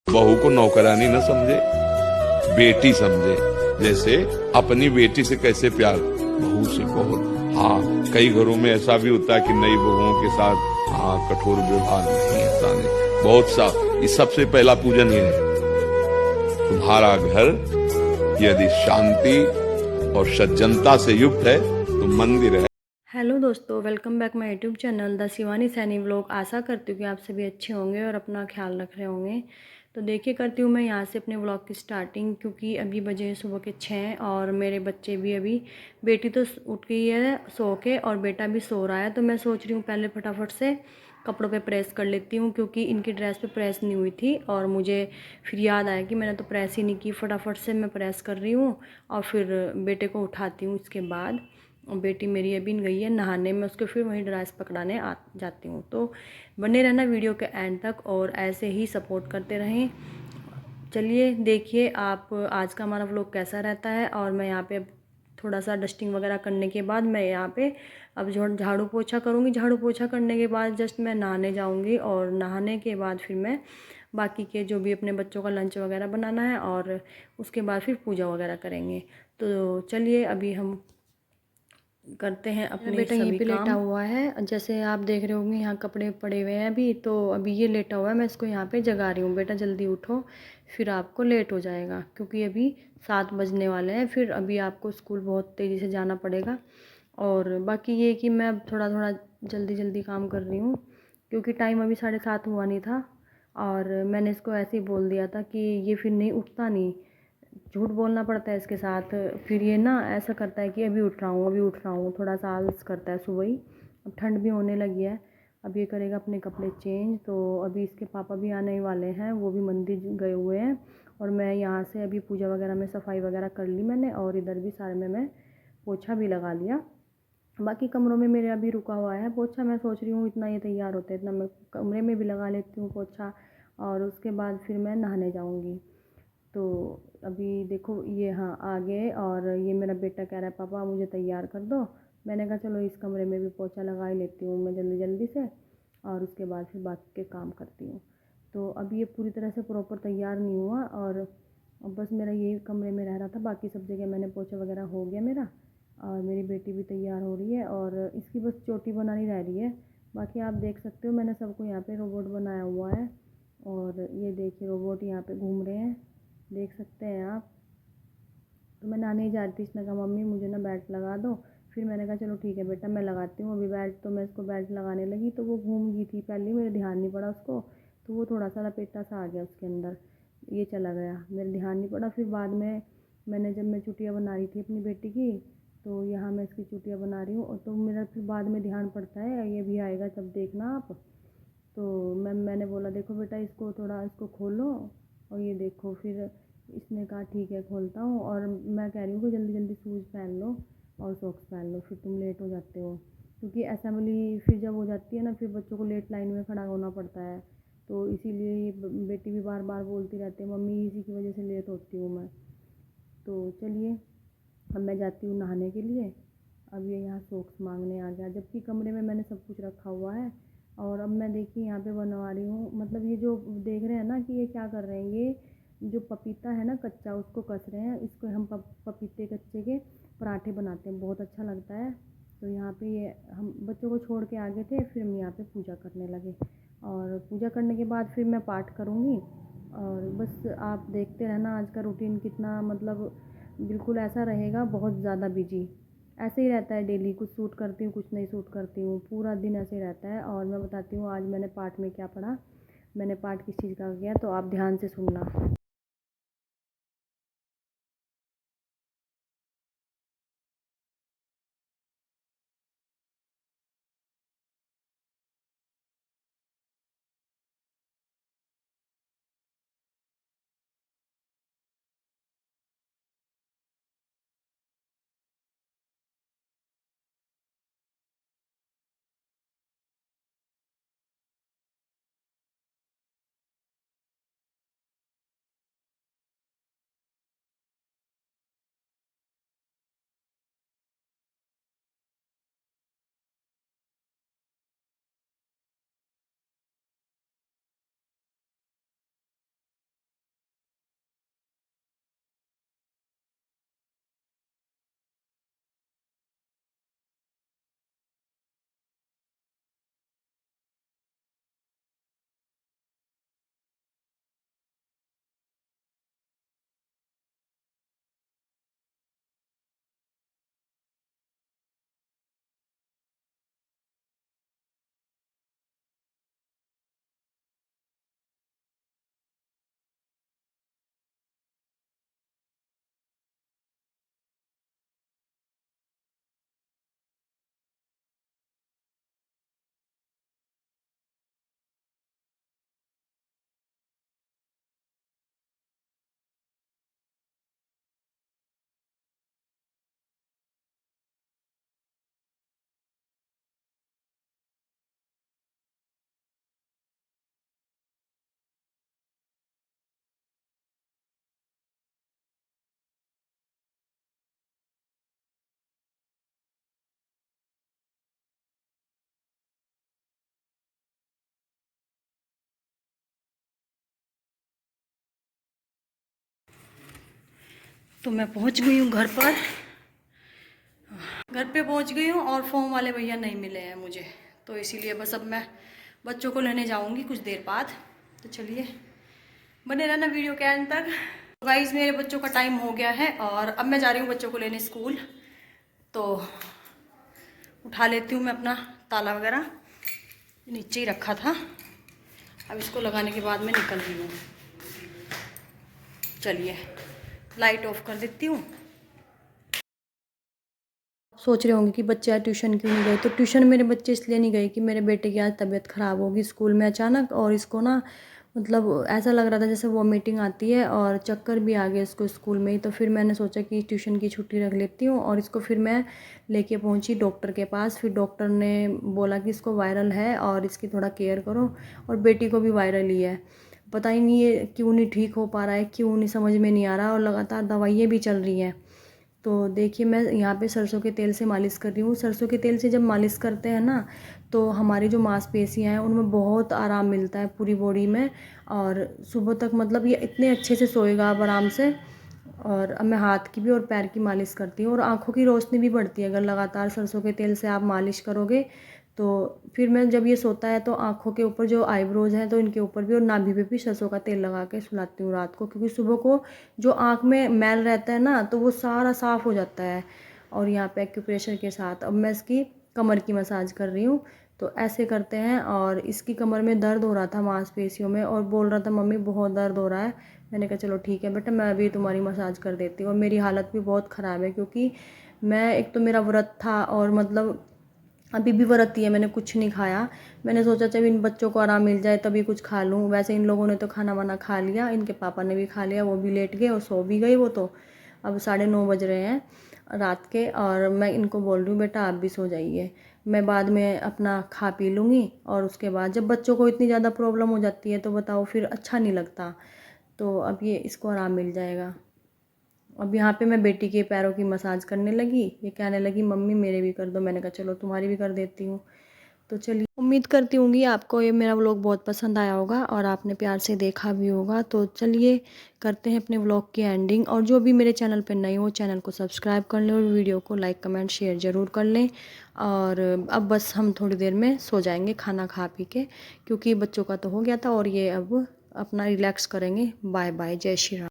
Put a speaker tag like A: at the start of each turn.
A: बहू को नौकरानी न समझे, बेटी समझे। जैसे अपनी बेटी से कैसे प्यार, बहू से बहुत। हाँ, कई घरों में ऐसा भी होता है कि नई बहुओं के साथ हाँ कठोर व्यवहार नहीं, ऐसा नहीं, बहुत सा। ये सबसे पहला पूजन ये है, तुम्हारा घर यदि शांति और सज्जनता से युक्त है तो मंदिर है।
B: हेलो दोस्तों, welcome back my YouTube channel the Shivani Saini vlog. आशा करती हूँ कि आप सभी अच्छे होंगे और अपना ख्याल रख रहे होंगे। तो देखिए, करती हूँ मैं यहाँ से अपने व्लॉग की स्टार्टिंग, क्योंकि अभी बजे हैं सुबह के 6 और मेरे बच्चे भी अभी, बेटी तो उठ गई है सो के और बेटा भी सो रहा है। तो मैं सोच रही हूँ पहले फटाफट से कपड़ों पे प्रेस कर लेती हूँ, क्योंकि इनकी ड्रेस पे प्रेस नहीं हुई थी और मुझे फिर याद आया कि मैंने तो प्रेस ही नहीं की। फटाफट से मैं प्रेस कर रही हूँ और फिर बेटे को उठाती हूँ। इसके बाद और बेटी मेरी अभी गई है नहाने में, उसको फिर वहीं ड्रेस पकड़ाने आ जाती हूँ। तो बने रहना वीडियो के एंड तक और ऐसे ही सपोर्ट करते रहें। चलिए देखिए आप आज का हमारा व्लॉग कैसा रहता है। और मैं यहाँ पे अब थोड़ा सा डस्टिंग वगैरह करने के बाद मैं यहाँ पे अब जो झाड़ू पोछा करूँगी। झाड़ू पोछा करने के बाद जस्ट मैं नहाने जाऊँगी और नहाने के बाद फिर मैं बाकी के जो भी अपने बच्चों का लंच वगैरह बनाना है और उसके बाद फिर पूजा वगैरह करेंगे। तो चलिए अभी हम करते हैं अपने बेटा यहीं पे लेटा हुआ है। जैसे आप देख रहे होंगे यहाँ कपड़े पड़े हुए हैं अभी, तो अभी ये लेटा हुआ है। मैं इसको यहाँ पे जगा रही हूँ, बेटा जल्दी उठो फिर आपको लेट हो जाएगा, क्योंकि अभी 7 बजने वाले हैं। फिर अभी आपको स्कूल बहुत तेज़ी से जाना पड़ेगा। और बाकी ये कि मैं अब थोड़ा थोड़ा जल्दी जल्दी काम कर रही हूँ, क्योंकि टाइम अभी 7:30 हुआ नहीं था। और मैंने इसको ऐसे ही बोल दिया था कि ये फिर नहीं उठता, नहीं झूठ बोलना पड़ता है इसके साथ। फिर ये ना ऐसा करता है कि अभी उठ रहा हूँ, अभी उठ रहा हूँ, थोड़ा सा आलस करता है सुबह ही। अब ठंड भी होने लगी है, अब ये करेगा अपने कपड़े चेंज। तो अभी इसके पापा भी आने ही वाले हैं, वो भी मंदिर गए हुए हैं। और मैं यहाँ से अभी पूजा वगैरह में सफाई वगैरह कर ली मैंने, और इधर भी सारे में मैं पोछा भी लगा लिया। बाकी कमरों में मेरे अभी रुका हुआ है पोछा। मैं सोच रही हूँ इतना ये तैयार होते हैं, इतना मैं कमरे में भी लगा लेती हूँ पोछा, और उसके बाद फिर मैं नहाने जाऊँगी। तो अभी देखो ये हाँ आ गए, और ये मेरा बेटा कह रहा है पापा मुझे तैयार कर दो। मैंने कहा चलो इस कमरे में भी पोछा लगा ही लेती हूँ मैं जल्दी जल्दी से, और उसके बाद फिर बाकी के काम करती हूँ। तो अभी ये पूरी तरह से प्रॉपर तैयार नहीं हुआ, और अब बस मेरा यही कमरे में रह रहा था। बाकी सब जगह मैंने पोछा वगैरह हो गया मेरा, और मेरी बेटी भी तैयार हो रही है, और इसकी बस चोटी बनानी रह रही है। बाकी आप देख सकते हो मैंने सबको यहाँ पे रोबोट बनाया हुआ है, और ये देखिए रोबोट यहाँ पे घूम रहे हैं, देख सकते हैं आप। तो मैं नहाने ही जा रही थी, इसने कहा मम्मी मुझे ना बेल्ट लगा दो। फिर मैंने कहा चलो ठीक है बेटा मैं लगाती हूँ अभी बेल्ट। तो मैं इसको बेल्ट लगाने लगी तो वो घूम गई थी, पहले मेरे ध्यान नहीं पड़ा उसको, तो वो थोड़ा सा लपेटा सा आ गया उसके अंदर, ये चला गया, मेरे ध्यान नहीं पड़ा। फिर बाद में मैंने जब मैं चुटिया बना रही थी अपनी बेटी की, तो यहाँ मैं इसकी चुटिया बना रही हूँ, और तो मेरा फिर बाद में ध्यान पड़ता है ये भी आएगा तब देखना आप। तो मैंने बोला देखो बेटा इसको थोड़ा इसको खोलो, और ये देखो फिर इसने कहा ठीक है खोलता हूँ। और मैं कह रही हूँ कि जल्दी जल्दी शूज़ पहन लो और सॉक्स पहन लो, फिर तुम लेट हो जाते हो, क्योंकि असेंबली फिर जब हो जाती है ना फिर बच्चों को लेट लाइन में खड़ा होना पड़ता है। तो इसीलिए ये बेटी भी बार बार बोलती रहती है मम्मी इसी की वजह से लेट होती हूँ मैं। तो चलिए अब मैं जाती हूँ नहाने के लिए। अब ये यहाँ सॉक्स मांगने आ गया, जबकि कमरे में मैंने सब कुछ रखा हुआ है। और अब मैं देखिए यहाँ पे बनवा रही हूँ, मतलब ये जो देख रहे हैं ना कि ये क्या कर रहे हैं, ये जो पपीता है ना कच्चा उसको कस रहे हैं। इसको हम पपीते कच्चे के पराठे बनाते हैं, बहुत अच्छा लगता है। तो यहाँ पे ये हम बच्चों को छोड़ के आ गए थे, फिर हम यहाँ पे पूजा करने लगे, और पूजा करने के बाद फिर मैं पाठ करूँगी। और बस आप देखते रहना आज का रूटीन कितना, मतलब बिल्कुल ऐसा रहेगा, बहुत ज़्यादा बिजी ऐसे ही रहता है डेली। कुछ सूट करती हूँ कुछ नहीं सूट करती हूँ, पूरा दिन ऐसे ही रहता है। और मैं बताती हूँ आज मैंने पाठ में क्या पढ़ा, मैंने पाठ किस चीज़ का किया, तो आप ध्यान से सुनना। तो मैं पहुंच गई हूँ घर पर। घर पे पहुंच गई हूँ और फॉर्म वाले भैया नहीं मिले हैं मुझे, तो इसीलिए बस अब मैं बच्चों को लेने जाऊंगी कुछ देर बाद। तो चलिए बने रहना वीडियो के अंत तक। गाइस मेरे बच्चों का टाइम हो गया है और अब मैं जा रही हूँ बच्चों को लेने स्कूल। तो उठा लेती हूँ मैं अपना ताला वगैरह, नीचे ही रखा था। अब इसको लगाने के बाद मैं निकल रही हूँ। चलिए लाइट ऑफ कर देती हूँ। सोच रहे होंगे कि बच्चे आज ट्यूशन क्यों नहीं गए, तो ट्यूशन मेरे बच्चे इसलिए नहीं गए कि मेरे बेटे की आज तबीयत ख़राब होगी स्कूल में अचानक, और इसको ना मतलब ऐसा लग रहा था जैसे वॉमिटिंग आती है और चक्कर भी आ गया इसको स्कूल में ही। तो फिर मैंने सोचा कि ट्यूशन की छुट्टी रख लेती हूँ और इसको फिर मैं लेके पहुँची डॉक्टर के पास। फिर डॉक्टर ने बोला कि इसको वायरल है और इसकी थोड़ा केयर करो, और बेटी को भी वायरल ही है। पता ही नहीं ये क्यों नहीं ठीक हो पा रहा है, क्यों नहीं समझ में नहीं आ रहा, और लगातार दवाइयाँ भी चल रही हैं। तो देखिए मैं यहाँ पे सरसों के तेल से मालिश कर रही हूँ। सरसों के तेल से जब मालिश करते हैं ना तो हमारी जो मांसपेशियाँ हैं उनमें बहुत आराम मिलता है पूरी बॉडी में, और सुबह तक मतलब ये इतने अच्छे से सोएगा अब आराम से। और अब मैं हाथ की भी और पैर की मालिश करती हूँ, और आँखों की रोशनी भी बढ़ती है अगर लगातार सरसों के तेल से आप मालिश करोगे। तो फिर मैं जब ये सोता है तो आँखों के ऊपर जो आईब्रोज हैं तो इनके ऊपर भी और नाभि पे भी सरसों का तेल लगा के सुलाती हूँ रात को, क्योंकि सुबह को जो आँख में मैल रहता है ना तो वो सारा साफ़ हो जाता है। और यहाँ पे एक्यूप्रेशर के साथ अब मैं इसकी कमर की मसाज कर रही हूँ। तो ऐसे करते हैं, और इसकी कमर में दर्द हो रहा था मांसपेशियों में, और बोल रहा था मम्मी बहुत दर्द हो रहा है। मैंने कहा चलो ठीक है बेटा मैं अभी तुम्हारी मसाज कर देती हूँ। और मेरी हालत भी बहुत ख़राब है क्योंकि मैं एक तो मेरा व्रत था, और मतलब अभी भी व्रत ही है, मैंने कुछ नहीं खाया। मैंने सोचा जब इन बच्चों को आराम मिल जाए तभी कुछ खा लूँ। वैसे इन लोगों ने तो खाना वाना खा लिया, इनके पापा ने भी खा लिया, वो भी लेट गए और सो भी गए वो तो। अब 9:30 बज रहे हैं रात के, और मैं इनको बोल रही हूँ बेटा आप भी सो जाइए, मैं बाद में अपना खा पी लूँगी। और उसके बाद जब बच्चों को इतनी ज़्यादा प्रॉब्लम हो जाती है तो बताओ फिर अच्छा नहीं लगता। तो अब ये इसको आराम मिल जाएगा। अब यहाँ पे मैं बेटी के पैरों की मसाज करने लगी, ये कहने लगी मम्मी मेरे भी कर दो। मैंने कहा चलो तुम्हारी भी कर देती हूँ। तो चलिए उम्मीद करती हूँगी आपको ये मेरा व्लॉग बहुत पसंद आया होगा और आपने प्यार से देखा भी होगा। तो चलिए करते हैं अपने व्लॉग की एंडिंग, और जो भी मेरे चैनल पर नए हो चैनल को सब्सक्राइब कर लें और वीडियो को लाइक कमेंट शेयर ज़रूर कर लें। और अब बस हम थोड़ी देर में सो जाएंगे खाना खा पी के, क्योंकि बच्चों का तो हो गया था और ये अब अपना रिलैक्स करेंगे। बाय बाय, जय श्री राम।